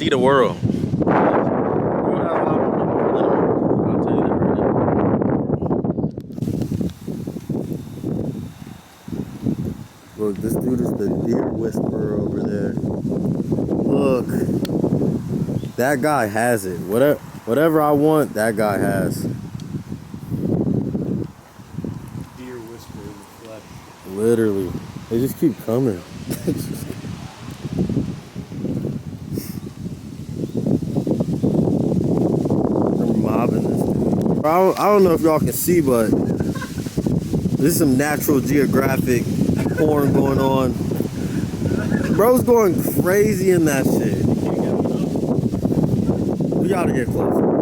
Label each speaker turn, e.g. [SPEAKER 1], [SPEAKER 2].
[SPEAKER 1] See the world.
[SPEAKER 2] Look, this dude is the deer whisperer over there. Look, that guy has it. Whatever I want, that guy has.
[SPEAKER 3] Deer whisperer in the flesh.
[SPEAKER 2] Literally, they just keep coming. They're mobbing this dude. I don't know if y'all can see, but this is some Natural Geographic porn going on. Bro's going crazy in that shit. We gotta get closer.